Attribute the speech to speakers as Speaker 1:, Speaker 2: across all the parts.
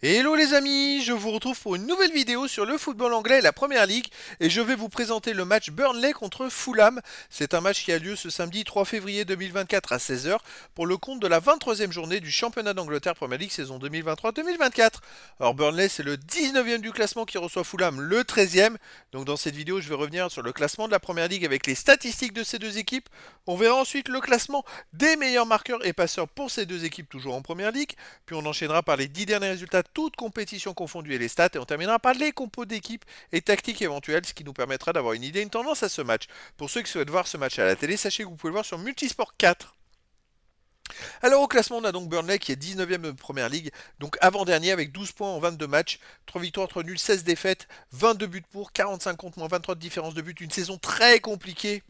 Speaker 1: Hello les amis, je vous retrouve pour une nouvelle vidéo sur le football anglais et la Première Ligue et je vais vous présenter le match Burnley contre Fulham. C'est un match qui a lieu ce samedi 3 février 2024 à 16 heures pour le compte de la 23e journée du championnat d'Angleterre Première Ligue saison 2023-2024. Alors Burnley c'est le 19e du classement qui reçoit Fulham le 13e. Donc dans cette vidéo je vais revenir sur le classement de la Première Ligue avec les statistiques de ces deux équipes. On verra ensuite le classement des meilleurs marqueurs et passeurs pour ces deux équipes toujours en Première Ligue. Puis on enchaînera par les 10 derniers résultats, toutes compétitions confondues et les stats. Et on terminera par les compos d'équipe et tactiques éventuelles, ce qui nous permettra d'avoir une idée, une tendance à ce match. Pour ceux qui souhaitent voir ce match à la télé, sachez que vous pouvez le voir sur Multisport 4. Alors au classement, on a donc Burnley qui est 19e de Première Ligue, donc avant-dernier avec 12 points en 22 matchs, 3 victoires, 3 nuls, 16 défaites, 22 buts pour, 45 contre, moins 23 de différence de but, une saison très compliquée.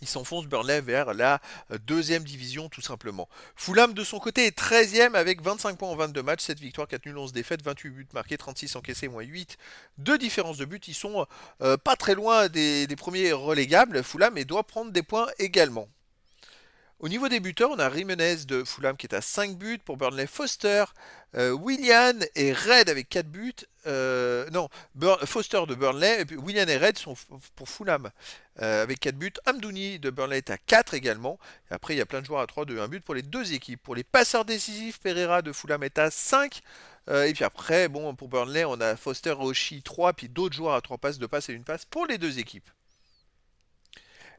Speaker 1: Il s'enfonce Burnley vers la deuxième division tout simplement. Fulham de son côté est 13e avec 25 points en 22 matchs, 7 victoires, 4 nuls, 11 défaites, 28 buts marqués, 36 encaissés, moins 8 de différence de but. Ils sont pas très loin des premiers relégables, Fulham, et doit prendre des points également. Au niveau des buteurs, on a Jimenez de Fulham qui est à 5 buts. Pour Burnley, Foster, Willian et Red avec 4 buts. Non, Foster de Burnley, et puis Willian et Red sont pour Fulham avec 4 buts. Amdouni de Burnley est à 4 également. Et après, il y a plein de joueurs à 3, 2, 1 but pour les deux équipes. Pour les passeurs décisifs, Pereira de Fulham est à 5. Et puis après, bon, pour Burnley, on a Foster, Oshie 3, puis d'autres joueurs à 3 passes, 2 passes et une passe pour les deux équipes.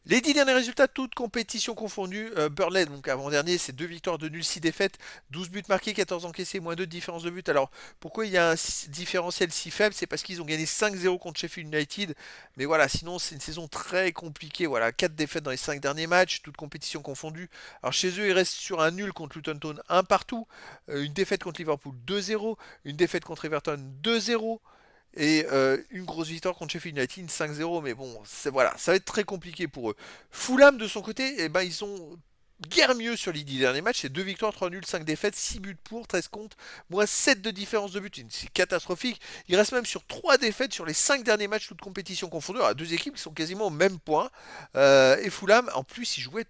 Speaker 1: Les 10 derniers résultats, toutes compétitions confondues. Burnley, donc avant-dernier, c'est 2 victoires, 2 nuls, 6 défaites, 12 buts marqués, 14 encaissés, moins 2 de différence de but. Alors, pourquoi il y a un différentiel si faible? C'est parce qu'ils ont gagné 5-0 contre Sheffield United. Mais voilà, sinon, c'est une saison très compliquée. Voilà, 4 défaites dans les 5 derniers matchs, toutes compétitions confondues. Alors, chez eux, ils restent sur un nul contre Luton Town, 1 partout. Une défaite contre Liverpool, 2-0. Une défaite contre Everton, 2-0. Et une grosse victoire contre Sheffield United, 5-0, mais bon, voilà, ça va être très compliqué pour eux. Fulham, de son côté, eh ben, ils sont guère mieux sur les 10 derniers matchs. C'est 2 victoires, 3 nuls, 5 défaites, 6 buts pour, 13 contre, moins 7 de différence de but. C'est catastrophique. Il reste même sur 3 défaites sur les 5 derniers matchs, toutes compétitions confondues. Alors, deux équipes qui sont quasiment au même point. Et Fulham, en plus, ils jouaient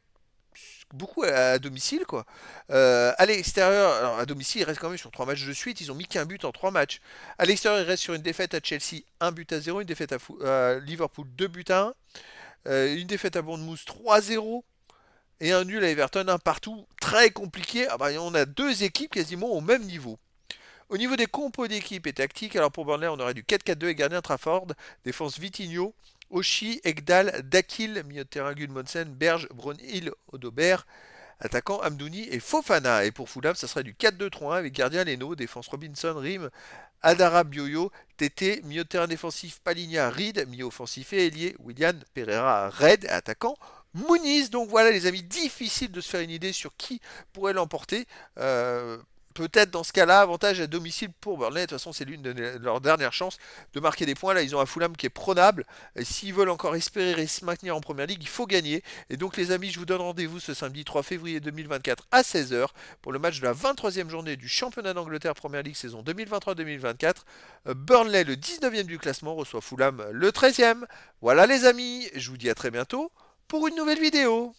Speaker 1: beaucoup à domicile quoi. À l'extérieur, alors à domicile, ils restent quand même sur 3 matchs de suite, ils ont mis qu'un but en 3 matchs. À l'extérieur, ils restent sur une défaite à Chelsea, 1 but à 0, une défaite à Liverpool, 2 buts à 1, une défaite à Bournemouth, 3-0 et un nul à Everton, un partout. Très compliqué. Ah bah, on a deux équipes quasiment au même niveau. Au niveau des compos d'équipe et tactiques, alors pour Burnley, on aurait du 4-4-2 et gardien Trafford, défense Vitinho, Oshie, Ekdal, Dakil, milieu de terrain Gudmondsen, Berge, Brownhill, Odobert, attaquant Amdouni et Fofana. Et pour Fulham, ça serait du 4-2-3-1 avec gardien Leno, défense Robinson, Rim, Adara Bioyo, Tété, milieu de terrain défensif Paligna, Reed, milieu offensif et ailier William Pereira, Red, attaquant Muniz. Donc voilà les amis, difficile de se faire une idée sur qui pourrait l'emporter. Peut-être dans ce cas-là, avantage à domicile pour Burnley. De toute façon, c'est l'une de leurs dernières chances de marquer des points. Là, ils ont un Fulham qui est prenable. Et s'ils veulent encore espérer se maintenir en première ligue, il faut gagner. Et donc, les amis, je vous donne rendez-vous ce samedi 3 février 2024 à 16 heures pour le match de la 23e journée du championnat d'Angleterre Première Ligue saison 2023-2024. Burnley, le 19e du classement, reçoit Fulham, le 13e. Voilà, les amis, je vous dis à très bientôt pour une nouvelle vidéo.